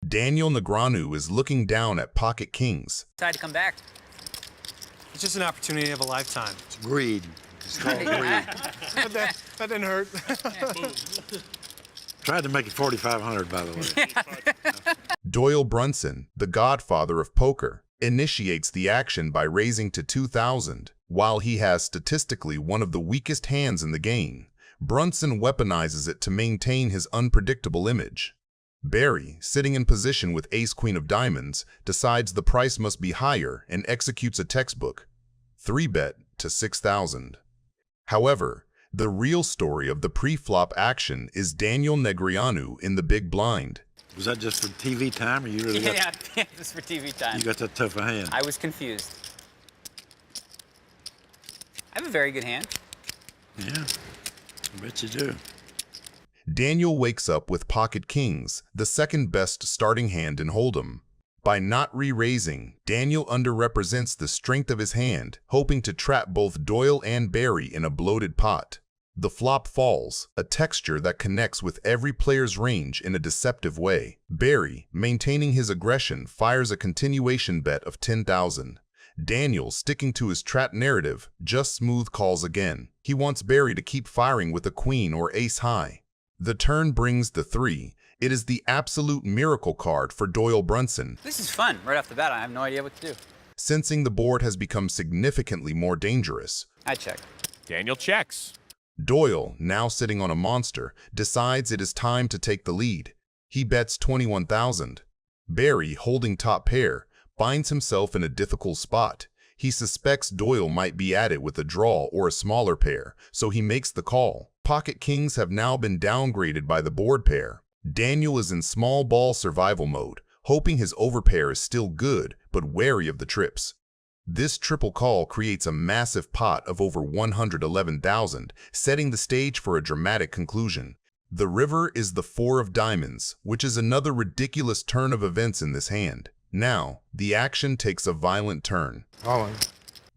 Daniel Negreanu is looking down at pocket kings. Decide to come back. It's just an opportunity of a lifetime. It's greed. It's called greed. that didn't hurt. Tried to make it 4,500, by the way. Doyle Brunson, the godfather of poker, initiates the action by raising to 2,000. While he has statistically one of the weakest hands in the game, Brunson weaponizes it to maintain his unpredictable image. Barry, sitting in position with ace-queen of diamonds, decides the price must be higher and executes a textbook 3-bet to 6,000. However, the real story of the pre-flop action is Daniel Negreanu in the big blind. Was that just for TV time, or you really got... Yeah, just for TV time. You got that tough a hand. I was confused. I have a very good hand. Yeah, I bet you do. Daniel wakes up with pocket kings, the second best starting hand in Hold'em. By not re-raising, Daniel underrepresents the strength of his hand, hoping to trap both Doyle and Barry in a bloated pot. The flop falls, a texture that connects with every player's range in a deceptive way. Barry, maintaining his aggression, fires a continuation bet of 10,000. Daniel, sticking to his trap narrative, just smooth calls again. He wants Barry to keep firing with a queen or ace high. The turn brings the 3. It is the absolute miracle card for Doyle Brunson. This is fun. Right off the bat, I have no idea what to do. Sensing the board has become significantly more dangerous, I check. Daniel checks. Doyle, now sitting on a monster, decides it is time to take the lead. He bets 21,000. Barry, holding top pair, finds himself in a difficult spot. He suspects Doyle might be at it with a draw or a smaller pair, so he makes the call. Pocket kings have now been downgraded by the board pair. Daniel is in small ball survival mode, hoping his overpair is still good, but wary of the trips. This triple call creates a massive pot of over 111,000, setting the stage for a dramatic conclusion. The river is the 4 of diamonds, which is another ridiculous turn of events in this hand. Now, the action takes a violent turn.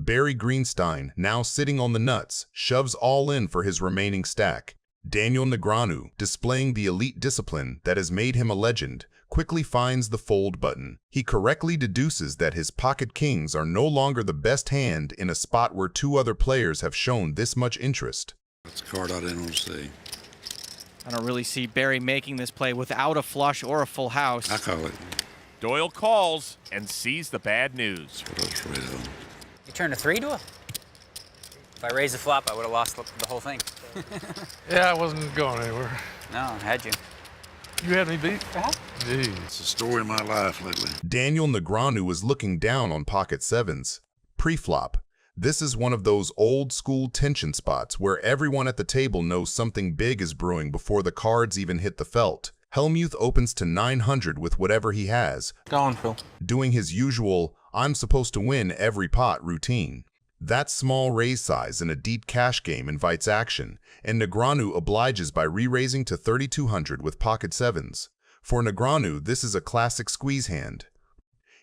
Barry Greenstein, now sitting on the nuts, shoves all in for his remaining stack. Daniel Negreanu, displaying the elite discipline that has made him a legend, quickly finds the fold button. He correctly deduces that his pocket kings are no longer the best hand in a spot where 2 other players have shown this much interest. That's a card I didn't want to see. I don't really see Barry making this play without a flush or a full house. I call it. Doyle calls and sees the bad news. That's what I was afraid of. You turned a 3 to a? If I raised the flop, I would have lost the whole thing. Yeah, I wasn't going anywhere. No, I had you. You had me beat? Jeez. It's the story of my life lately. Daniel Negreanu is looking down on pocket 7s. Pre-flop. This is one of those old-school tension spots where everyone at the table knows something big is brewing before the cards even hit the felt. Hellmuth opens to 900 with whatever he has, Go on, Phil. doing his usual, I'm supposed to win every pot routine. That small raise size in a deep cash game invites action, and Negreanu obliges by re-raising to 3,200 with pocket 7s. For Negreanu, this is a classic squeeze hand.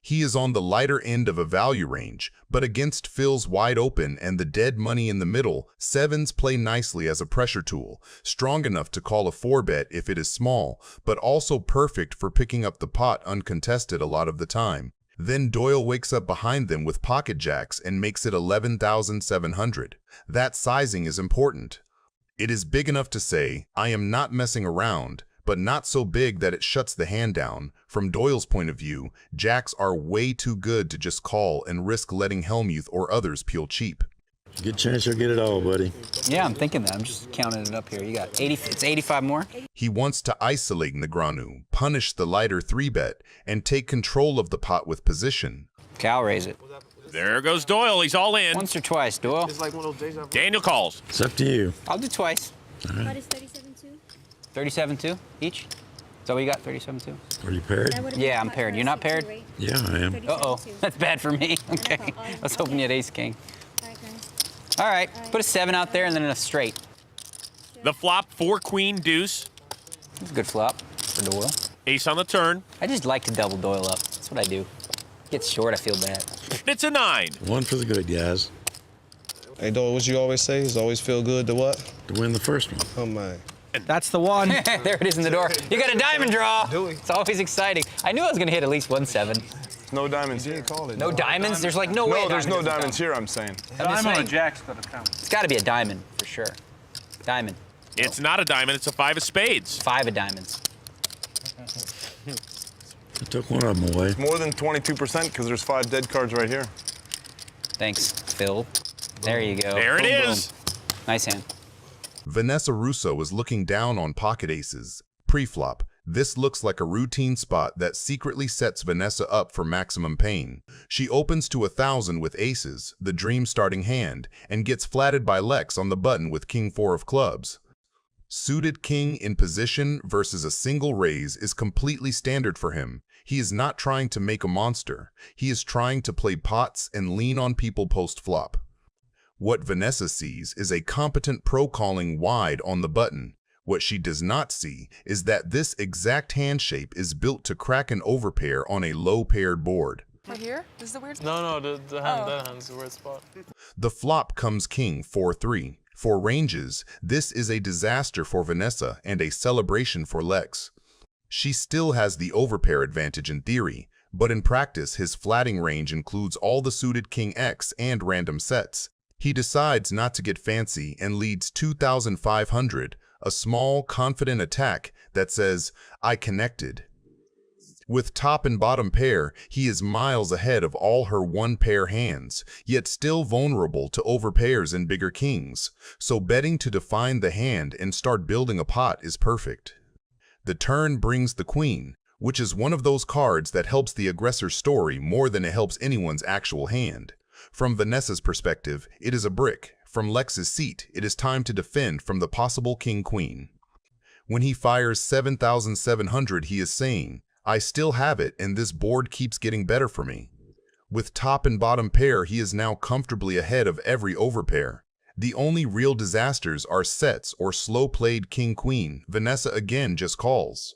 He is on the lighter end of a value range, but against Phil's wide open and the dead money in the middle, 7s play nicely as a pressure tool, strong enough to call a 4-bet if it is small, but also perfect for picking up the pot uncontested a lot of the time. Then Doyle wakes up behind them with pocket jacks and makes it 11,700. That sizing is important. It is big enough to say, I am not messing around, but not so big that it shuts the hand down. From Doyle's point of view, jacks are way too good to just call and risk letting Hellmuth or others peel cheap. Good chance you'll get it all, buddy. Yeah, I'm thinking that. I'm just counting it up here. You got 80, it's 85 more? He wants to isolate Negreanu, punish the lighter 3-bet, and take control of the pot with position. Okay, I'll raise it. There goes Doyle. He's all in. Once or twice, Doyle. It's like one of those days I've... Daniel calls. It's up to you. I'll do twice. What is 37-2? 37-2 each? So we got 37-2? Are you paired? Yeah, I'm paired. You're not paired? Yeah, I am. Uh-oh, that's bad for me. Okay, I was hoping you had ace-king. Alright, guys. All right, put a 7 out there and then a straight. The flop, 4 queen deuce. That's a good flop for Doyle. Ace on the turn. I just like to double Doyle up. That's what I do. Gets short, I feel bad. It's a 9. One for the good guys. Hey, Doyle, what you always say is always feel good to what? To win the first one. Oh, my. That's the one. There it is in the door. You got a diamond draw. It's always exciting. I knew I was going to hit at least 1-7. No diamonds here. No diamonds? There's like no way. No, there's no doesn't diamonds count. here, I'm saying. Diamond or jack's gotta count. It's got to be a diamond for sure. Diamond. It's not a diamond, it's a 5 of spades. 5 of diamonds. I took one of them away. More than 22% because there's 5 dead cards right here. Thanks, Phil. There you go. There it Boom, is. boom. Nice hand. Vanessa Russo is looking down on pocket aces. Pre-flop, this looks like a routine spot that secretly sets Vanessa up for maximum pain. She opens to 1,000 with aces, the dream starting hand, and gets flatted by Lex on the button with king 4 of clubs. Suited king in position versus a single raise is completely standard for him. He is not trying to make a monster. He is trying to play pots and lean on people post-flop. What Vanessa sees is a competent pro calling wide on the button. What she does not see is that this exact hand shape is built to crack an overpair on a low-paired board. Right here? This is the weird spot? No, the hand, that hand's the weird spot. The flop comes king 4-3. For ranges, this is a disaster for Vanessa and a celebration for Lex. She still has the overpair advantage in theory, but in practice his flatting range includes all the suited king X and random sets. He decides not to get fancy and leads 2,500, a small, confident attack that says, "I connected." With top and bottom pair, he is miles ahead of all her one-pair hands, yet still vulnerable to overpairs and bigger kings, so betting to define the hand and start building a pot is perfect. The turn brings the queen, which is one of those cards that helps the aggressor's story more than it helps anyone's actual hand. From Vanessa's perspective, it is a brick. From Lex's seat, it is time to defend from the possible king-queen. When he fires 7,700, he is saying, "I still have it and this board keeps getting better for me." With top and bottom pair, he is now comfortably ahead of every overpair. The only real disasters are sets or slow-played king-queen. Vanessa again just calls.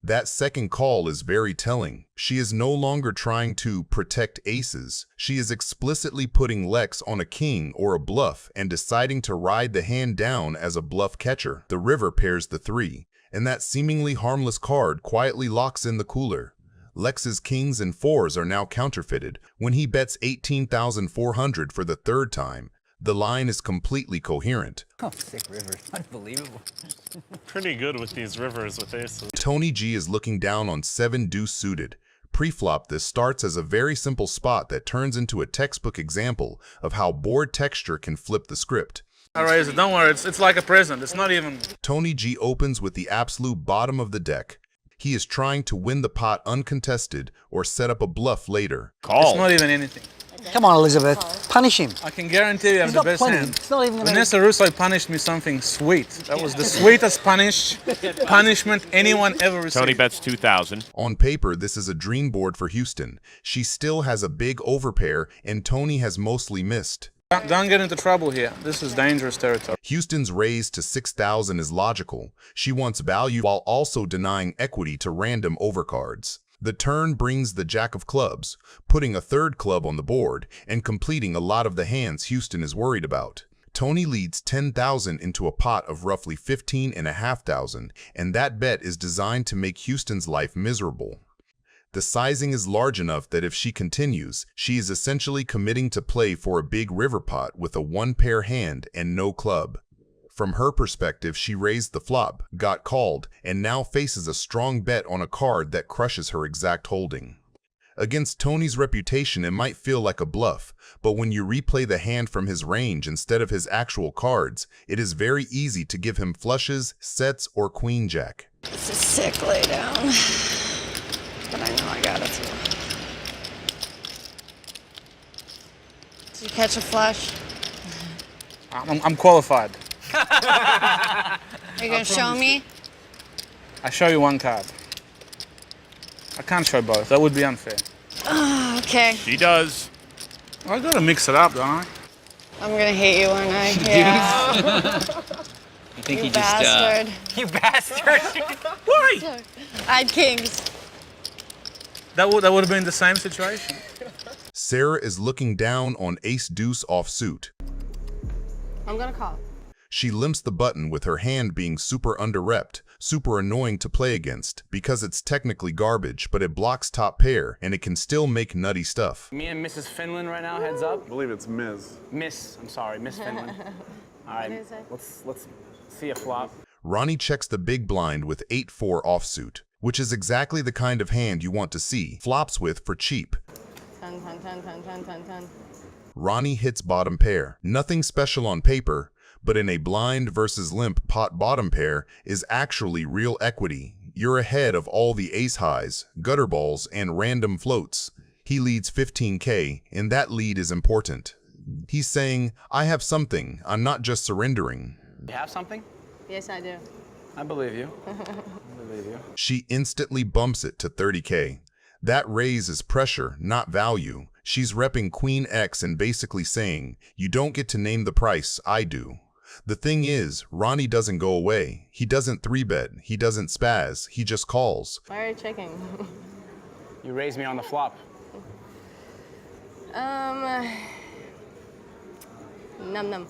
That second call is very telling. She is no longer trying to protect aces. She is explicitly putting Lex on a king or a bluff and deciding to ride the hand down as a bluff catcher. The river pairs the 3, and that seemingly harmless card quietly locks in the cooler. Lex's kings and 4s are now counterfeited. When he bets 18,400 for the third time, the line is completely coherent. Oh, sick river. Unbelievable. Pretty good with these rivers with aces. Tony G is looking down on 7 deuce suited. Pre-flop, this starts as a very simple spot that turns into a textbook example of how board texture can flip the script. I raise it, don't worry, it's like a present. It's not even... Tony G opens with the absolute bottom of the deck. He is trying to win the pot uncontested or set up a bluff later. It's not even anything. Come on, Elizabeth. Punish him. I can guarantee you I have the best hand. It's not even gonna... Vanessa Russo punished me something sweet. That was the sweetest punishment anyone ever received. Tony bets 2,000. On paper, this is a dream board for Houston. She still has a big overpair, and Tony has mostly missed. Don't get into trouble here. This is dangerous territory. Houston's raise to 6,000 is logical. She wants value while also denying equity to random overcards. The turn brings the jack of clubs, putting a third club on the board and completing a lot of the hands Houston is worried about. Tony leads 10,000 into a pot of roughly 15,500, and that bet is designed to make Houston's life miserable. The sizing is large enough that if she continues, she is essentially committing to play for a big river pot with a one-pair hand and no club. From her perspective, she raised the flop, got called, and now faces a strong bet on a card that crushes her exact holding. Against Tony's reputation, it might feel like a bluff, but when you replay the hand from his range instead of his actual cards, it is very easy to give him flushes, sets, or queen jack. It's a sick laydown. But I know I got it. Did you catch a flush? I'm qualified. Are you gonna show me? I show you one card. I can't show both. That would be unfair. Oh, okay. She does. I gotta mix it up, don't I? I'm gonna hate you when I... Yeah. I think You he bastard. You bastard! Why? I had kings. That would have been the same situation. Sarah is looking down on ace-deuce offsuit. I'm gonna call. She limps the button with her hand being super under-repped, super annoying to play against because it's technically garbage, but it blocks top pair and it can still make nutty stuff. Me and Mrs. Finland right now, heads up. I believe it's Ms. I'm sorry, Miss Finland. All right, let's see a flop. Ronnie checks the big blind with 8-4 offsuit, which is exactly the kind of hand you want to see flops with for cheap. 10, 10, 10, 10, 10, 10, 10. Ronnie hits bottom pair. Nothing special on paper, but in a blind versus limp pot bottom pair is actually real equity. You're ahead of all the ace highs, gutter balls, and random floats. He leads 15K, and that lead is important. He's saying, I have something, I'm not just surrendering. You have something? Yes, I do. I believe you. I believe you. She instantly bumps it to 30K. That raise is pressure, not value. She's repping Queen X and basically saying, you don't get to name the price, I do. The thing is, Ronnie doesn't go away. He doesn't 3-bet, he doesn't spaz, he just calls. Why are you checking? You raised me on the flop. Num.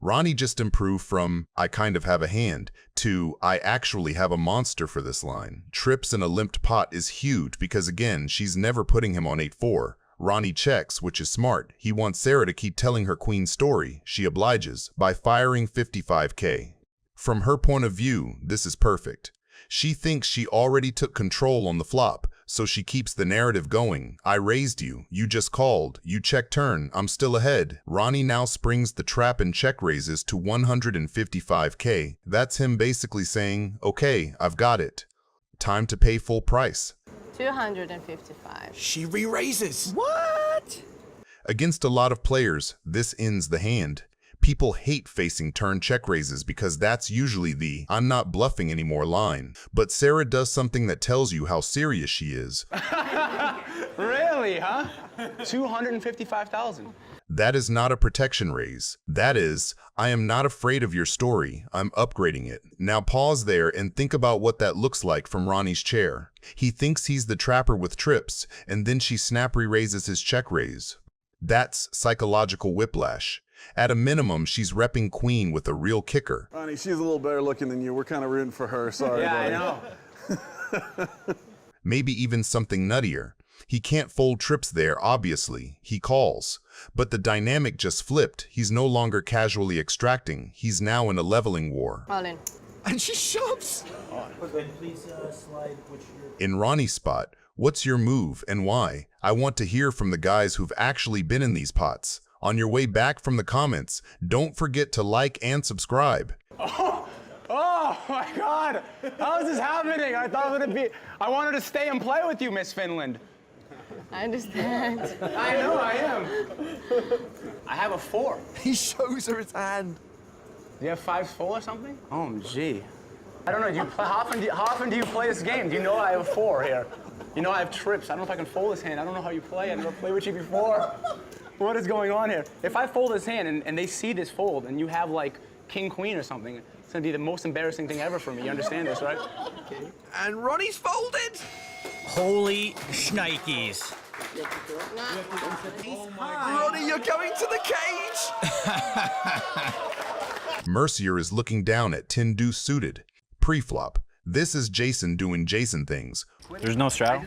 Ronnie just improved from, I kind of have a hand, to, I actually have a monster for this line. Trips in a limped pot is huge because again, she's never putting him on 8-4. Ronnie checks, which is smart. He wants Sarah to keep telling her queen's story. She obliges by firing 55K. From her point of view, this is perfect. She thinks she already took control on the flop, so she keeps the narrative going. I raised you, you just called, you check turn, I'm still ahead. Ronnie now springs the trap and check raises to 155K. That's him basically saying, okay, I've got it. Time to pay full price. 255. She re-raises. What? Against a lot of players, this ends the hand. People hate facing turn check raises because that's usually the I'm not bluffing anymore line. But Sarah does something that tells you how serious she is. Really, huh? 255,000. That is not a protection raise. That is, I am not afraid of your story, I'm upgrading it. Now pause there and think about what that looks like from Ronnie's chair. He thinks he's the trapper with trips, and then she snap re-raises his check raise. That's psychological whiplash. At a minimum, she's repping queen with a real kicker. Ronnie, she's a little better looking than you. We're kind of rooting for her. Sorry, Yeah, buddy. I know. Maybe even something nuttier. He can't fold trips there, obviously. He calls. But the dynamic just flipped. He's no longer casually extracting. He's now in a leveling war. All in. And she shoves. In Ronnie's spot, what's your move and why? I want to hear from the guys who've actually been in these pots. On your way back from the comments, don't forget to like and subscribe. Oh my God! How is this happening? I thought it would be. I wanted to stay and play with you, Miss Finland. I understand. I know I am. I have a 4. He shows her his hand. Do you have 5-4 or something? Oh, gee. I don't know. Do you play, how often do you play this game? Do you know I have a 4 here? You know I have trips. I don't know if I can fold this hand. I don't know how you play. I never played with you before. What is going on here? If I fold this hand and they see this fold and you have like king queen or something, it's gonna be the most embarrassing thing ever for me. You understand this, right? Okay. And Ronnie's folded. Holy shnikes. Ronnie, you're going to the cage. Mercier is looking down at 10 deuce suited. Pre-flop. This is Jason doing Jason things. There's no straddle.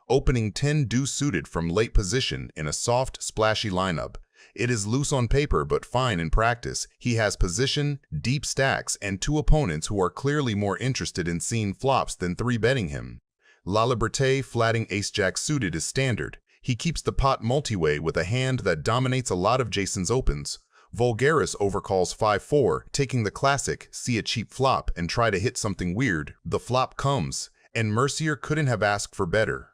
Opening 10 deuce suited from late position in a soft, splashy lineup. It is loose on paper but fine in practice. He has position, deep stacks, and 2 opponents who are clearly more interested in seeing flops than 3-betting him. La Liberté flatting ace-jack suited is standard. He keeps the pot multi-way with a hand that dominates a lot of Jason's opens. Vulgaris overcalls 5-4, taking the classic, see a cheap flop and try to hit something weird. The flop comes, and Mercier couldn't have asked for better.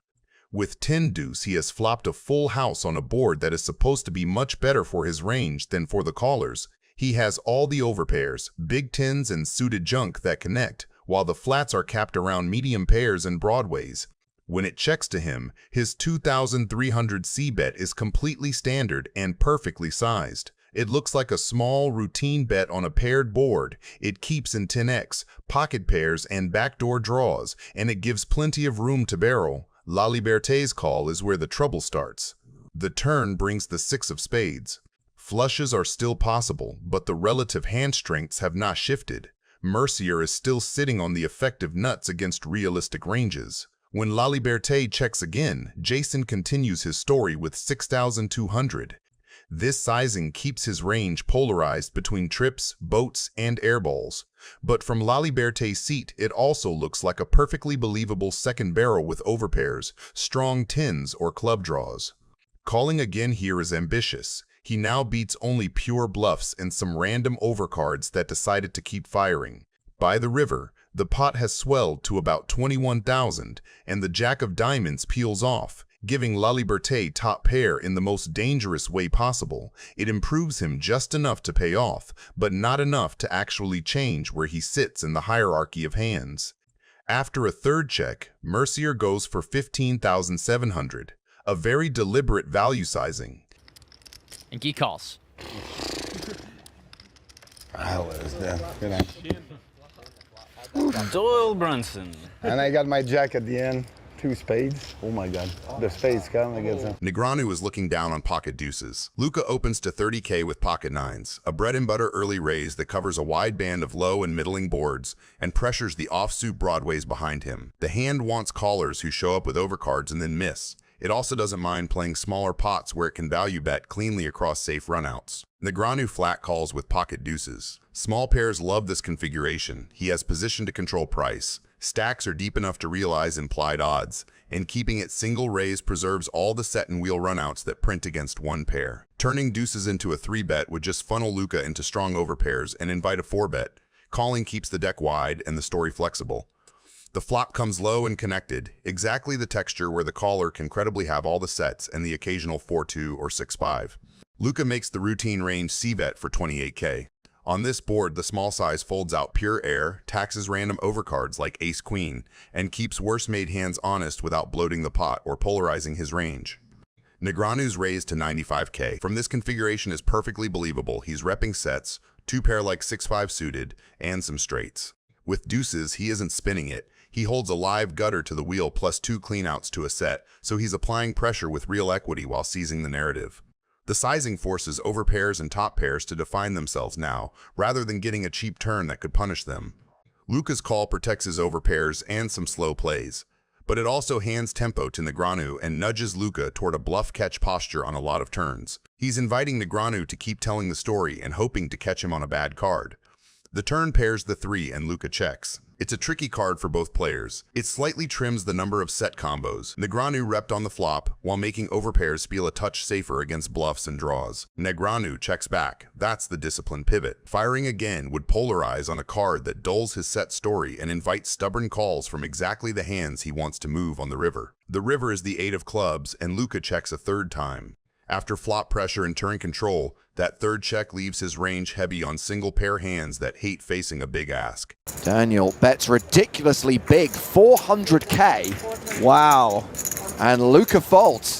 With 10 deuce, he has flopped a full house on a board that is supposed to be much better for his range than for the callers. He has all the overpairs, big tens and suited junk that connect, while the flats are capped around medium pairs and broadways. When it checks to him, his 2,300 c-bet is completely standard and perfectly sized. It looks like a small, routine bet on a paired board. It keeps in 10x, pocket pairs, and backdoor draws, and it gives plenty of room to barrel. La Liberté's call is where the trouble starts. The turn brings the 6 of spades. Flushes are still possible, but the relative hand strengths have not shifted. Mercier is still sitting on the effective nuts against realistic ranges. When La Liberté checks again, Jason continues his story with 6,200. This sizing keeps his range polarized between trips, boats, and airballs. But from La Liberté's seat, it also looks like a perfectly believable second barrel with overpairs, strong tens, or club draws. Calling again here is ambitious. He now beats only pure bluffs and some random overcards that decided to keep firing. By the river, the pot has swelled to about 21,000, and the Jack of Diamonds peels off, giving La Liberté top pair in the most dangerous way possible. It improves him just enough to pay off, but not enough to actually change where he sits in the hierarchy of hands. After a third check, Mercier goes for 15,700, a very deliberate value sizing. And Guy calls. Doyle Brunson. And I got my jack at the end. 2 spades. Oh my God. The spades come against him. Negreanu is looking down on pocket deuces. Luca opens to 30K with pocket nines, a bread-and-butter early raise that covers a wide band of low and middling boards and pressures the offsuit broadways behind him. The hand wants callers who show up with overcards and then miss. It also doesn't mind playing smaller pots where it can value bet cleanly across safe runouts. Negreanu flat calls with pocket deuces. Small pairs love this configuration. He has position to control price. Stacks are deep enough to realize implied odds, and keeping it single raise preserves all the set and wheel runouts that print against one pair. Turning deuces into a 3-bet would just funnel Luca into strong overpairs and invite a 4-bet. Calling keeps the deck wide and the story flexible. The flop comes low and connected, exactly the texture where the caller can credibly have all the sets and the occasional 4-2 or 6-5. Luca makes the routine range C-bet for 28K. On this board, the small size folds out pure air, taxes random overcards like ace-queen, and keeps worse-made hands honest without bloating the pot or polarizing his range. Negreanu's raised to 95K. From this configuration is perfectly believable. He's repping sets, 2-pair like 6-5 suited, and some straights. With deuces, he isn't spinning it. He holds a live gutter to the wheel plus 2 cleanouts to a set, so he's applying pressure with real equity while seizing the narrative. The sizing forces overpairs and top pairs to define themselves now, rather than getting a cheap turn that could punish them. Luca's call protects his overpairs and some slow plays, but it also hands tempo to Negreanu and nudges Luca toward a bluff-catch posture on a lot of turns. He's inviting Negreanu to keep telling the story and hoping to catch him on a bad card. The turn pairs the 3 and Luca checks. It's a tricky card for both players. It slightly trims the number of set combos. Negreanu repped on the flop, while making overpairs feel a touch safer against bluffs and draws. Negreanu checks back. That's the disciplined pivot. Firing again would polarize on a card that dulls his set story and invites stubborn calls from exactly the hands he wants to move on the river. The river is the 8 of clubs, and Luca checks a third time. After flop pressure and turn control, that third check leaves his range heavy on single pair hands that hate facing a big ask. Daniel bets ridiculously big, 400K. Wow. And Luca folds.